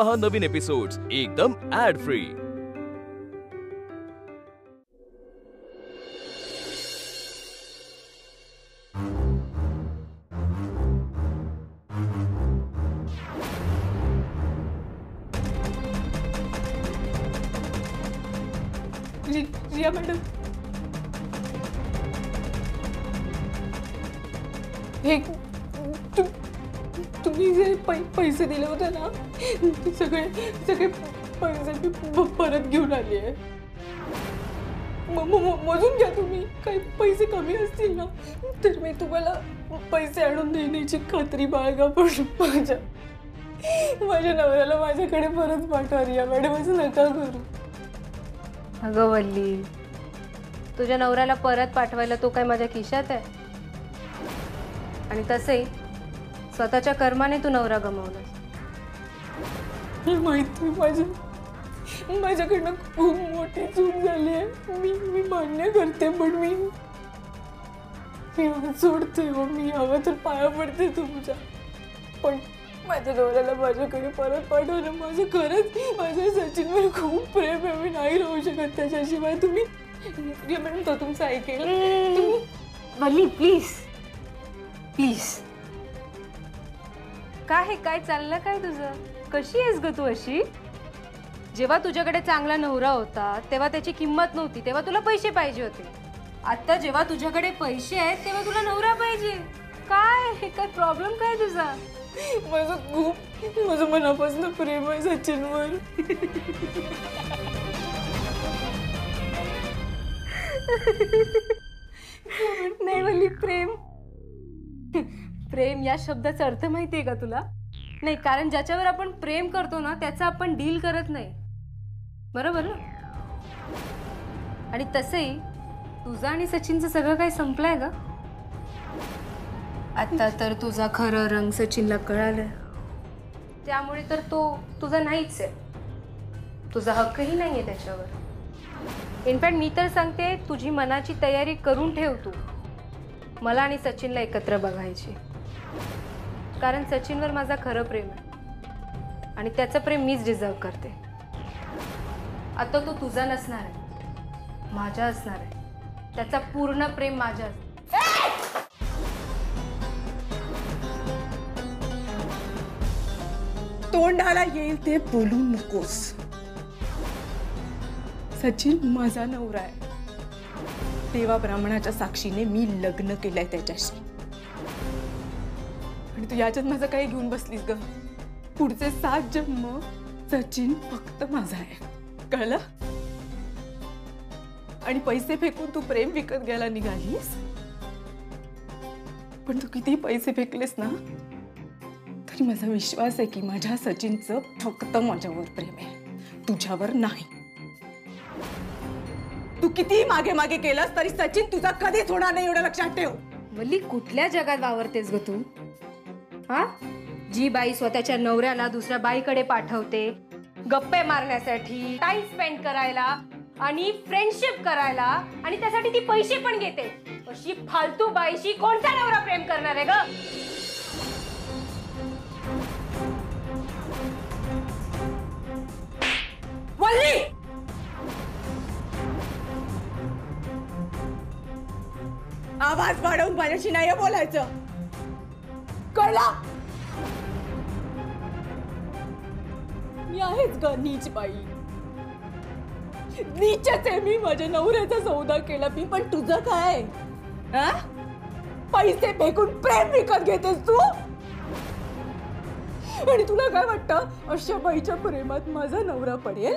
पहा नवीन एपिसोड्स एकदम add free. Riya madam, हे तुम्ही जे पैसे दिले होते ना, सगळे पैसे मी परत घेऊन आली आहे। मोजून घ्या तुम्ही, काही पैसे कमी असतील ना तर मी तुम्हाला पैसे आणून देण्याची खात्री बाळगा, पण माझ्या नवऱ्याला माझ्याकडे परत पाठवा रिया मॅडम, असं नका करू। अगं वल्ली, तुझ्या नवऱ्याला परत पाठवायला तो काय माझ्या खिशात आहे? आणि तसंही स्वतःच्या कर्माने तू नवरा गमावलास। माहिती माझ्याकडनं खूप मोठी चूक झाली आहे, मी मान्य करते, पण मी सोडते हो, मी हवं तर पाया पडते तुमच्या, पण माझ्या नवऱ्याला माझ्याकडे परत पाठवलं। माझं खरंच माझ्या सचिनवर खूप प्रेम आहे, मी नाही राहू शकत त्याच्याशिवाय। तुम्ही मॅडम तो तुमचं ऐकेल तुम्ही? वल्ली प्लीज प्लीज, काय चाललं काय तुझं? कशी आहेस ग तू अशी? जेव्हा तुझ्याकडे चांगला नवरा होता तेव्हा त्याची किंमत नव्हती, तेव्हा तुला पैसे पाहिजे होते। आता जेव्हा तुझ्याकडे पैसे आहेत तेव्हा तुला नवरा पाहिजे। काय प्रॉब्लेम काय तुझा? माझं मनापासून प्रेम आहे सचिनवर। नाही वल्ली, प्रेम या शब्दाचा अर्थ माहितीये का तुला? नाही, कारण ज्याच्यावर आपण प्रेम करतो ना त्याचा आपण डील करत नाही, बरोबर ना? आणि तसंही तुझं आणि सचिनचं सगळं काही संपलंय का? आता तर तुझा खरं रंग सचिनला कळालं, त्यामुळे तर तो तुझा नाहीच आहे, तुझा हक्कही नाहीये त्याच्यावर। इनफॅक्ट मी तर सांगते, तुझी मनाची तयारी करून ठेव तू, मला आणि सचिनला एकत्र बघायची, कारण सचिनवर माझा खरं प्रेम आहे आणि त्याचं प्रेम मीच डिझर्व करते। आता तो तुझा नसणार आहे, माझा असणार आहे, त्याचा पूर्ण प्रेम माझ्या। तोंडाला येईल ते बोलू नकोस। सचिन माझा नवरा आहे, देवा ब्राह्मणाच्या साक्षीने मी लग्न केलंय त्याच्याशी, आणि तू याच्यात माझं काही घेऊन बसलीस ग? पुढचे 7 जन्म सचिन फक्त माझा आहे, कळलं? आणि पैसे फेकून तू प्रेम विकत घ्यायला निघालीस, पण तू किती पैसे फेकलेस ना तरी माझा विश्वास आहे की माझ्या सचिनचं फक्त माझ्यावर प्रेम आहे, तुझ्यावर नाही। तू किती मागे मागे केलंस तरी सचिन तुझा कधीच होणार नाही, एवढं लक्षात ठेव। वल्ली, कुठल्या जगात वावरतेस ग तू? हा, जी बाई स्वतःच्या नवऱ्याला दुसऱ्या बाईकडे पाठवते गप्पे मारण्यासाठी, टाइम स्पेंड करायला आणि फ्रेंडशिप करायला, आणि त्यासाठी ती पैसे पण घेते, अशी फालतू बाईशी कोणता नवरा प्रेम करणार आहे ग? वल्ली, आवाज वाढवून माझ्याशी नाही बोलायचं, कळलं? मी आहेच ग नीच बाई, नीचच आहे मी, माझ्या नवऱ्याचा सौदा केला मी, पण तुझं काय? पैसे फेकून प्रेम विकत घेतेस तू? आणि तुला काय वाटतं अशा बाईच्या प्रेमात माझा नवरा पडेल?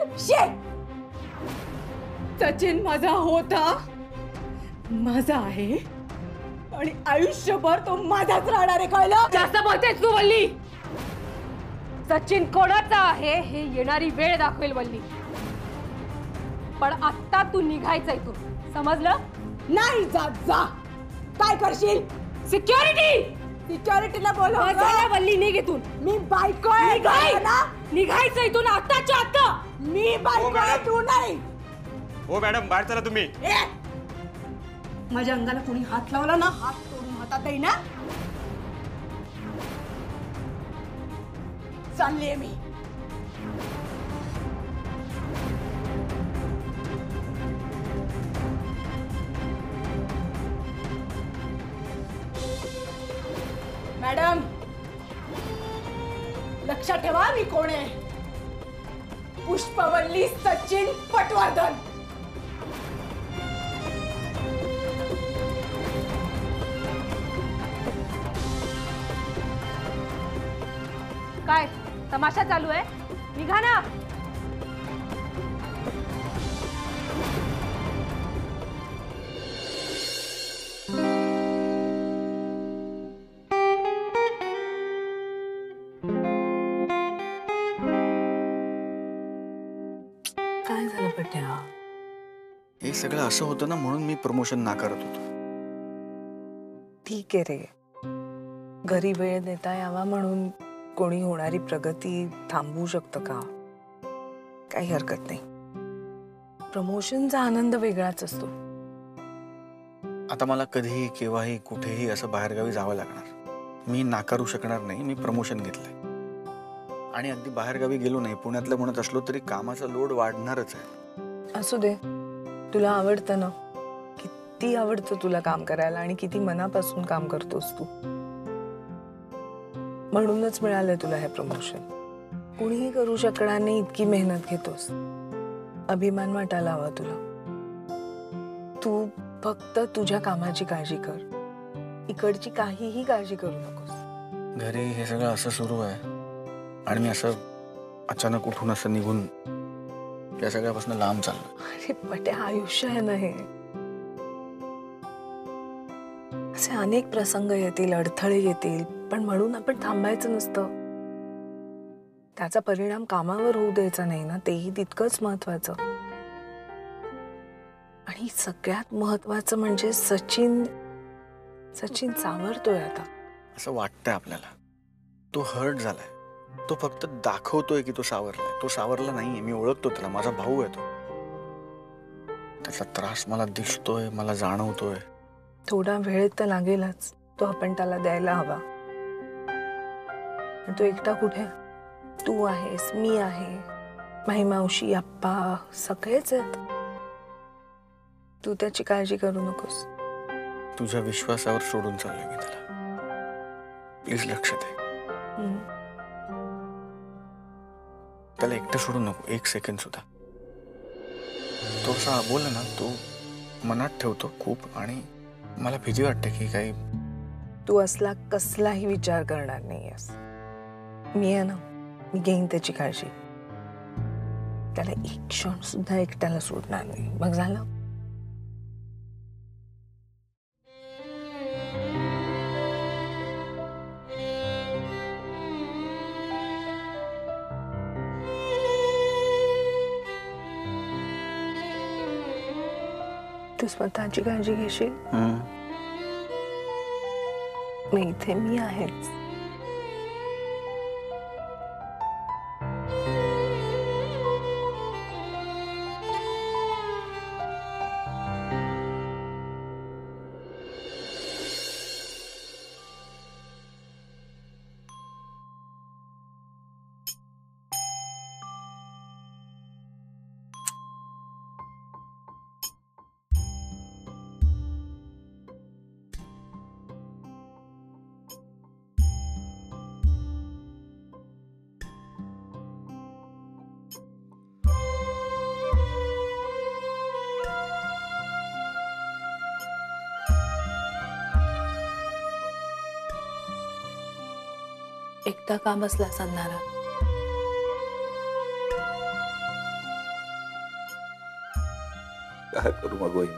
सचिन माझा होता, माझा आहे, आणि आयुष्यभर तो माझाच राहणार आहे, कळलं? जास्त बोलतेस तू वल्ली। सचिन कोणाचा आहे हे येणारी वेळ दाखवेल वल्ली, पण आता तू निघायचं इथून, समजलं? नाही जात, जा। काय करशील? सिक्युरिटीला बोलव वल्ली, निघ इथून। मी बायको आहे ना, निघायचं इथून आत्ताच्या आत्ता। मी बायको आहे, तू नाही। हो मॅडम, बाहेर चला तुम्ही। माझ्या अंगाला कोणी हात लावला ना, हात तोडून हातात आहे ना। चाललीये मी, मॅडम, लक्षात ठेवा मी कोण आहे. पुष्पवल्ली सचिन पटवर्धन. काय तमाशा चालू आहे? निघा ना. काय झालं पट्या? हे सगळं असं होतं ना म्हणून मी प्रमोशन नाकारत होतो. ठीक आहे रे, घरी वेळ देता यावा म्हणून कोणी होणारी प्रगती थांबवू शकतं का? काही हरकत नाही. प्रमोशनचा आनंद वेगळाच असतो. आता मला कधीही केव्हाही कुठेही असं बाहेरगावी जावं लागणार. मी नाकारू शकणार नाही. मी प्रमोशन घेतलंय आणि अगदी बाहेरगावी गेलो नाही, पुण्यातलं म्हणत असलो तरी कामाचा लोड वाढणारच आहे. असू दे, तुला आवडतं ना. किती आवडतं तुला काम करायला आणि किती मनापासून काम करतोस तू. म्हणूनच मिळालंय तुला हे प्रमोशन. कुणीही करू शकणार नाही इतकी मेहनत घेतोस. अभिमान वाटायला हवा तुला. तू फक्त तुझ्या कामाची काळजी कर, इकडची काहीही काळजी करू नकोस. घरी हे सगळं असं सुरू आहे आणि मी असं अचानक उठून असं निघून या सगळ्यापासून लांब चाललो. अरे पट्या, आयुष्य आहे ना हे. असे अनेक प्रसंग येतील, अडथळे येतील, पण म्हणून आपण थांबायचं नसतं. त्याचा परिणाम कामावर होऊ द्यायचा नाही ना, तेही तितकंच महत्वाचं. आणि सगळ्यात महत्वाचं म्हणजे सचिन सावरतोय आता. असं वाटतंय आपल्याला. तो हर्ट झालाय. तो फक्त दाखवतोय की तो सावरलाय. तो सावरला नाहीये. मी ओळखतो त्याला. माझा भाऊ आहे तो. त्याचा त्रास मला दिसतोय, मला जाणवतोय. थोडा वेळ तर लागेलच. तो आपण त्याला द्यायला हवा. पण तो एकटा कुठे? तू आहेस, मी आहे, माई मावशी, आप्पा, सगळेच आहेत. तू त्याची काळजी करू नकोस. तुझ्या विश्वासावर सोडून चाललोय मी त्याला. प्लीज लक्ष दे. त्याला एकटं सोडू नको एक सेकंड सुद्धा. तो असा बोलला ना, तो मनात ठेवतो खूप आणि मला भीती वाटते की काही. तू असला कसलाही विचार करणार नाहीयेस. मी आहे ना, मी घेईन त्याची काळजी. त्याला एक क्षण सुद्धा एकट्याला सोडणार नाही. मग झालं. तू स्वतःची काळजी घेशील. मी इथे मी आहेच. एकटा का बसला सांगणारा? काय करू मग वहिनी?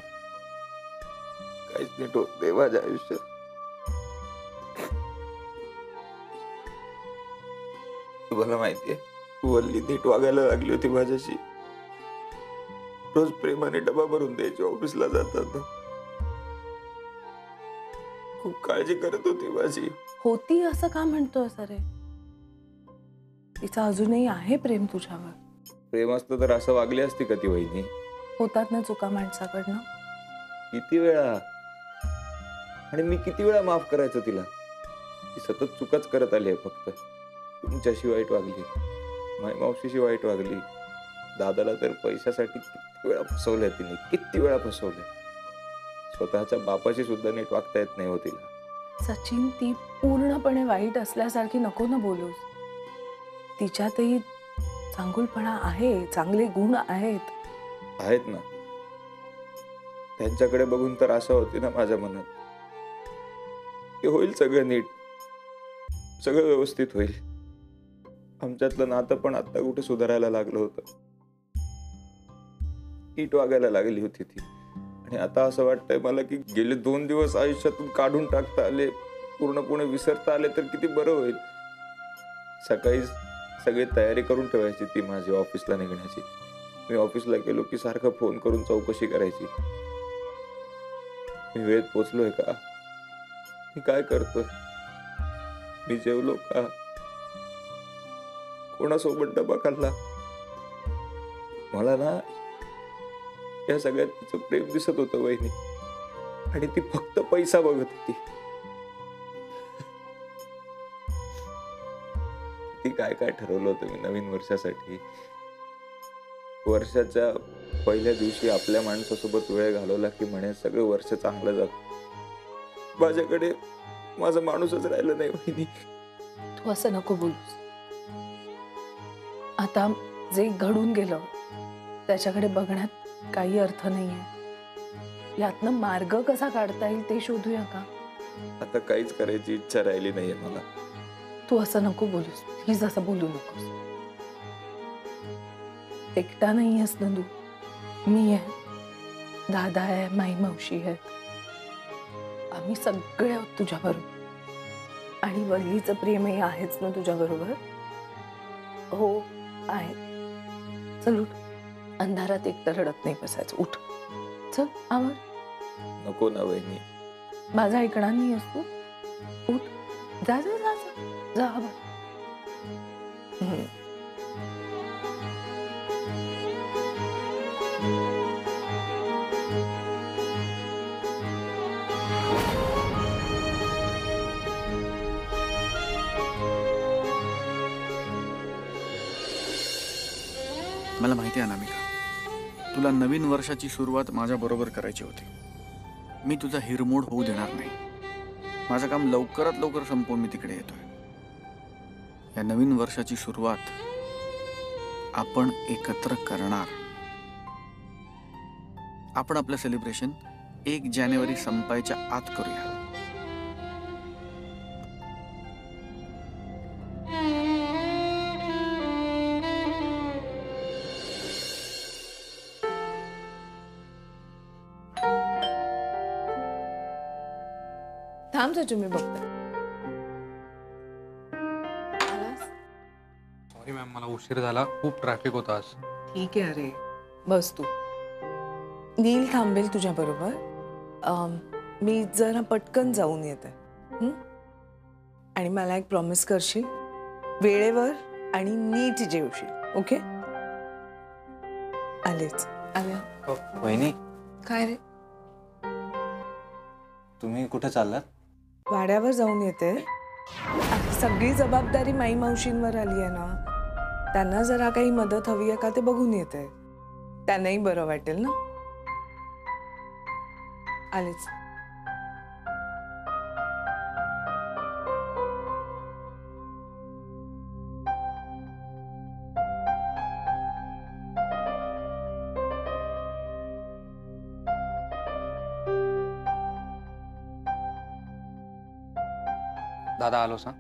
काहीच नीट होत नाही माझ्या आयुष्यात. तुम्हाला माहितीये, वल्ली नीट वागायला लागली होती माझ्याशी. रोज प्रेमाने डबा भरून द्यायची ऑफिसला जाताना. खूप काळजी करत होती माझी. होती असं का म्हणतोय रे? तिचं अजूनही आहे प्रेम तुझ्यावर. प्रेम असतं तर असं वागली असती का ती वहिनी? होतात ना चुका माणसाकडनं. किती वेळा, आणि मी किती वेळा माफ करायचं तिला. ती सतत चुकाच करत आली आहे. फक्त तुमच्याशी वाईट वागली, माय मावशीशी वाईट वागली, दादाला तर पैशासाठी किती वेळा फसवलंय तिने, किती वेळा फसवलंय. स्वतःच्या बापाशी सुद्धा नीट वागता येत नाही हो तिला. सचिन, ती पूर्णपणे वाईट असल्यासारखी नको ना बोलूस. तिच्यातही चांगुलपणा आहे, चांगले गुण आहेत. आहेत ना. त्यांच्याकडे बघून तर असं होते ना माझ्या मनात की होईल सगळं नीट, सगळं व्यवस्थित होईल. आमच्यातलं नातं पण आता कुठे सुधारायला लागलं होतं. नीट वागायला लागली होती ती. आणि आता असं वाटतंय मला की गेले 2 दिवस आयुष्यातून काढून टाकता आले, पूर्णपणे विसरता आले तर किती बरं होईल. सकाळी सगळी तयारी करून ठेवायची ती माझी ऑफिसला निघण्याची. मी ऑफिसला गेलो की सारखं फोन करून चौकशी करायची. मी वेळेत पोचलोय का, मी काय करतोय, मी जेवलो का, कोणासोबत डबा खाल्ला. मला ना या सगळ्यात तिचं प्रेम दिसत होतं वहिनी. आणि ती फक्त पैसा बघत होती. ती काय काय ठरवलं होतं मी नवीन वर्षासाठी. वर्षाच्या पहिल्या दिवशी आपल्या माणसासोबत वेळ घालवला की म्हणे सगळं वर्ष चांगलं जात. माझ्याकडे माझा माणूसच राहिला नाही वहिनी. तू असं नको बोलूस. आता जे घडून गेलं त्याच्याकडे बघण्यात काही अर्थ नाहीये. यातनं मार्ग कसा काढता येईल ते शोधूया का? आता काहीच करायची इच्छा राहिली नाहीये मला. तू असं नको बोलूस, प्लीज असं बोलू नकोस. एकटा नाही आहेस ना तू. मी आहे, दादा आहे, माई मावशी आहे. आम्ही सगळे आहोत तुझ्या बरोबर. आणि वल्लीचं प्रेमही आहेच ना तुझ्या बरोबर. हो आहे. चल उठ. अंधारात एकटं रडत नाही बसायचं. उठ, चल आवर. नको ना वहिनी. माझा ऐकणार नाही असतो. उठ, जा जा जा जा आवर. मला माहिती आहे अनामिका, तुला नवीन वर्षाची सुरुवात माझ्या बरोबर करायची होती. मी तुझा हिरमोड होऊ देणार नाही. माझं काम लवकरात लवकर संपवून मी तिकडे येतोय. या नवीन वर्षाची सुरुवात आपण एकत्र करणार. आपण आपलं सेलिब्रेशन 1 जानेवारी संपायच्या आत करूया. थांब सचिन, मी बघते. सॉरी मॅम, मला उशीर झाला. खूप ट्रॅफिक होता आज. ठीक आहे. अरे बस तू. नील थांबेल तुझ्या बरोबर. मी जरा पटकन जाऊन येते. आणि मला एक प्रॉमिस करशील, वेळेवर आणि नीट जेवशील. ओके? आलेच आल्या. वहिनी, काय रे? तुम्ही कुठे चाललात? वाड्यावर जाऊन येते. आता सगळी जबाबदारी माई मावशींवर आली आहे ना. त्यांना जरा काही मदत हवी आहे का ते बघून येते. त्यांनाही बरं वाटेल ना. आलेच. दादा आलो सांग.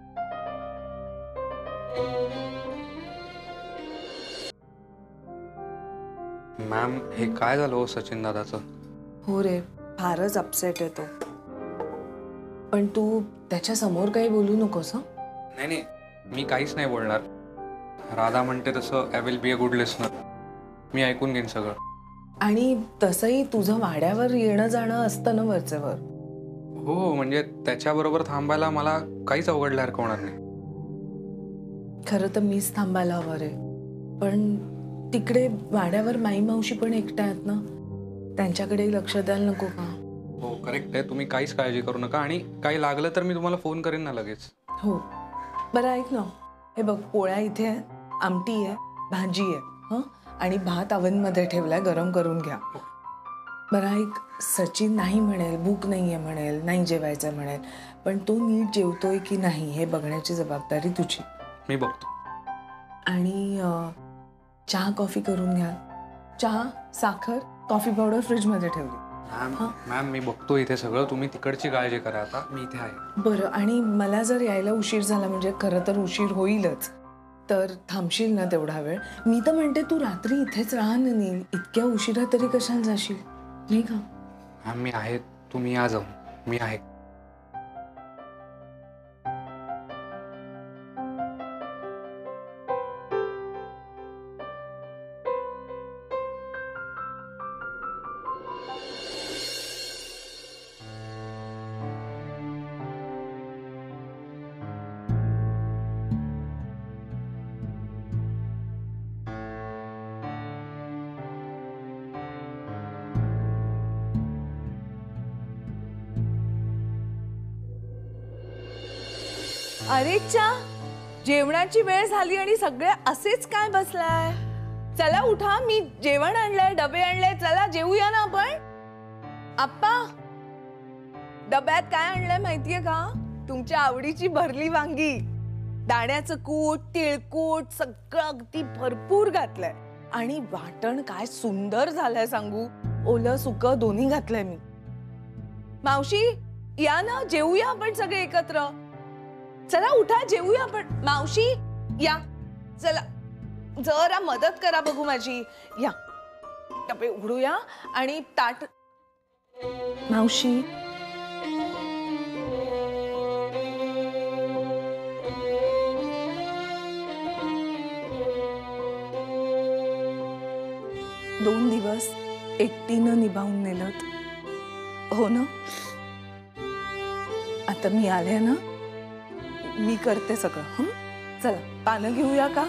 मॅम, हे काय झालं हो सचिन दादाचं? हो रे, फारच अपसेट आहे तो. पण तू त्याच्या समोर काही बोलू नकोस. हं? नाही नाही, मी काहीच नाही बोलणार. राधा म्हणते तसं I will be a good listener. मी ऐकून घेईन सगळं. आणि तसंही तुझं वाड्यावर येणं जाणं असतं ना वरचेवर. हो, म्हणजे त्याच्याबरोबर थांबायला मला काहीच अवघडल्यासारखं होणार नाही. खरं तर मीच थांबायला हवं रे. पण तिकडे वाड्यावर माई मावशी पण एकट्या आहेत ना. त्यांच्याकडे लक्ष द्यायला नको का? हो करेक्ट आहे. तुम्ही काहीच काळजी करू नका. आणि काही लागलं तर मी तुम्हाला फोन करेन ना लगेच. हो बरं ऐक ना, हे बघ, पोळ्या इथे आहे, आमटी आहे, भाजी आहे. हं? आणि भात अव्हनमध्ये ठेवलाय, गरम करून घ्या. बरं ऐक, सचिन नाही म्हणेल, भूक नाहीये म्हणेल, नाही जेवायचं म्हणेल, पण तो नीट जेवतोय की नाही हे बघण्याची जबाबदारी तुझी. मी बघतो. आणि चहा कॉफी करून घ्या. चहा, साखर, कॉफी पावडर फ्रीजमध्ये ठेवली. मॅम मी बघतो इथे सगळं. तुम्ही तिकडची काळजी करा, आता मी इथे आहे. बरं, आणि मला जर यायला उशीर झाला, म्हणजे खरं तर उशीर होईलच, तर थांबशील ना तेवढा वेळ? मी तर म्हणते तू रात्री इथेच राहा ना नील, इतक्या उशिरा तरी कशाला जाशील, नाही का? मॅम मी आहे, तुम्ही या जाऊन, मी आहे. अरे चा, जेवणाची वेळ झाली आणि सगळे असेच काय बसलाय? चला उठा, मी जेवण आणलंय, डबे आणले, चला जेवूया ना आपण. आप्पा, डब्यात काय आणलंय माहितीये का? तुमच्या आवडीची भरली वांगी, दाण्याचं कूट, तिळकूट सगळं अगदी भरपूर घातलंय. आणि वाटण काय सुंदर झालंय सांगू, ओलं सुकं दोन्ही घातलंय मी. मावशी या ना, जेवूया आपण सगळे एकत्र. चला उठा, जेवूया आपण. मावशी या, चला जरा मदत करा बघू माझी. या, डबे उघडूया आणि ताट. मावशी दोन दिवस एकटीनं निभावून नेलत, हो ना? आता मी आले ना, मी करते सगळं. चला पानं घेऊया का?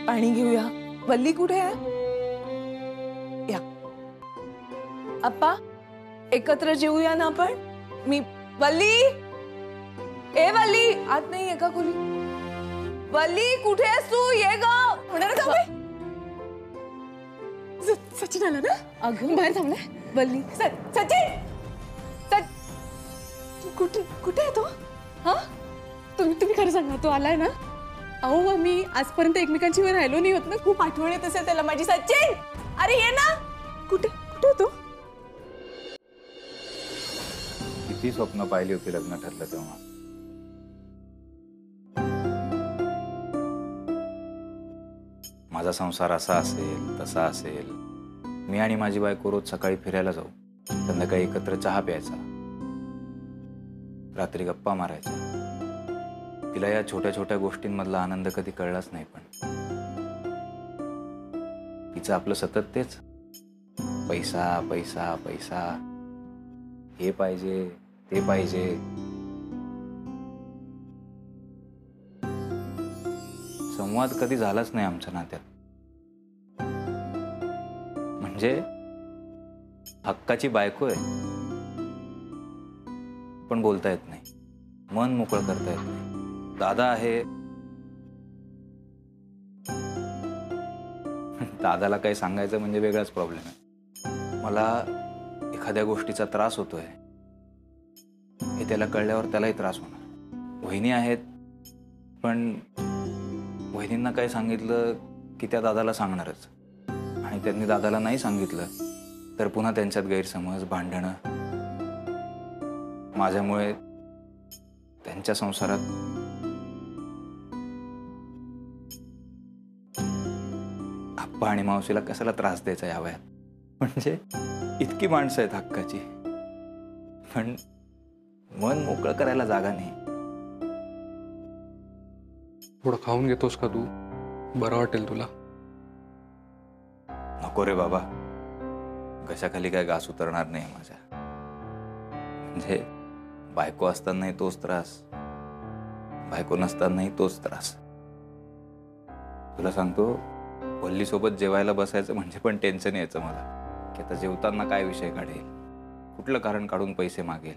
पाणी घेऊया. वल्ली कुठे आहे? या आप्पा, एकत्र जेवूया ना आपण. मी वल्ली, ए वल्ली, आत नाही आहे का कोणी? वल्ली कुठे आहेस तू? ये ग. सचिन आला ना? अगं बाहेर थांबलाय. वल्ली, सचिन, कुठे कुठे आहे तो? हा, तुम्ही खरं सांगा, तो आलाय ना? अहो मी आजपर्यंत एकमेकांची वेळ राहिलो नाही होत ना, खूप आठवण येत असेल त्याला माझी. सचिन, अरे ये ना. कुठे कुठे तो? किती स्वप्न पाहिली होती लग्न ठरलं तेव्हा. माझा संसार असा असेल, तसा असेल. मी आणि माझी बायको रोज सकाळी फिरायला जाऊ, संध्याकाळी एकत्र चहा प्यायचा, रात्री गप्पा मारायचा. तिला या छोट्या छोट्या गोष्टींमधला आनंद कधी कळलाच नाही. पण तिचं आपलं सतत तेच, पैसा पैसा पैसा, हे पाहिजे ते पाहिजे. संवाद कधी झालाच नाही आमच्या नात्यात. म्हणजे हक्काची बायको आहे, पण बोलता येत नाही, मन मोकळं करता येत नाही. दादा आहे, दादाला काही सांगायचं म्हणजे वेगळाच प्रॉब्लेम आहे. मला एखाद्या गोष्टीचा त्रास होतोय हे त्याला कळल्यावर त्यालाही त्रास होणार. वहिनी आहेत, पण वहिनींना काही सांगितलं की त्या दादाला सांगणारच, आणि त्यांनी दादाला नाही सांगितलं तर पुन्हा त्यांच्यात गैरसमज, भांडणं. माझ्यामुळे त्यांच्या संसारात आप्पा आणि मावशीला कशाला त्रास द्यायचा या वयात. म्हणजे इतकी माणसं आहेत हक्काची, पण मन मोकळं करायला जागा नाही. थोडं खाऊन घेतोस का तू? बरं वाटेल तुला. नको रे बाबा, घशाखाली काय घास उतरणार नाही माझ्या. म्हणजे बायको असतानाही तोच त्रास, बायको नसतानाही तोच त्रास. तुला सांगतो, वल्लीसोबत जेवायला बसायचं म्हणजे पण टेन्शन यायचं मला, की आता जेवताना काय विषय काढेल, कुठलं कारण काढून पैसे मागेल.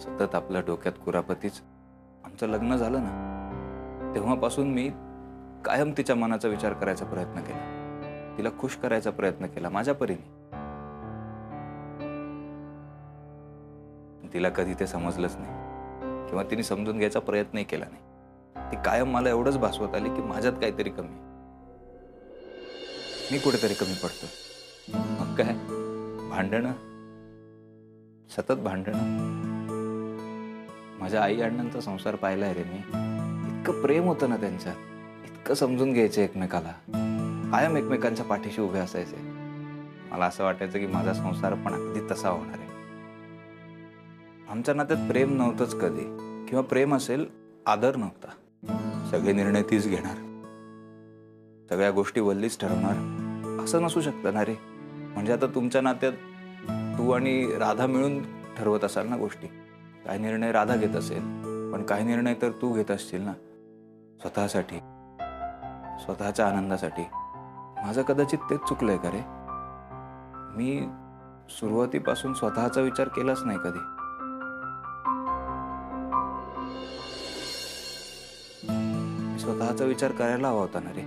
सतत आपल्या डोक्यात कुरापतीच. आमचं लग्न झालं ना तेव्हापासून मी कायम तिच्या मनाचा विचार करायचा प्रयत्न केला, तिला खुश करायचा प्रयत्न केला माझ्या परीने. तिला कधी ते समजलंच नाही किंवा तिने समजून घ्यायचा प्रयत्नही केला नाही. ती कायम मला एवढंच भासवत आली की माझ्यात काहीतरी कमी आहे. मी कुठेतरी कमी पडतो. मग काय, भांडणं, सतत भांडणं. माझ्या आई अण्णांचा संसार पाहिलाय रे मी. इतकं प्रेम होतं ना त्यांच्यात, इतकं समजून घ्यायचे एकमेकाला, कायम एकमेकांच्या पाठीशी उभे असायचे. मला असं वाटायचं की माझा संसार पण अगदी तसा होणार आहे. आमच्या नात्यात प्रेम नव्हतंच कधी, किंवा प्रेम असेल आदर नव्हता. सगळे निर्णय तीच घेणार, सगळ्या गोष्टी वल्लीच ठरवणार. असं नसू शकतं ना रे. म्हणजे आता तुमच्या नात्यात तू आणि राधा मिळून ठरवत असाल ना गोष्टी. काही निर्णय राधा घेत असेल, पण काही निर्णय तर तू घेत असशील ना, स्वतःसाठी, स्वतःच्या आनंदासाठी. माझं कदाचित तेच चुकलंय का रे. मी सुरुवातीपासून स्वतःचा विचार केलाच नाही कधी. स्वतःचा विचार करायला हवा होता ना रे.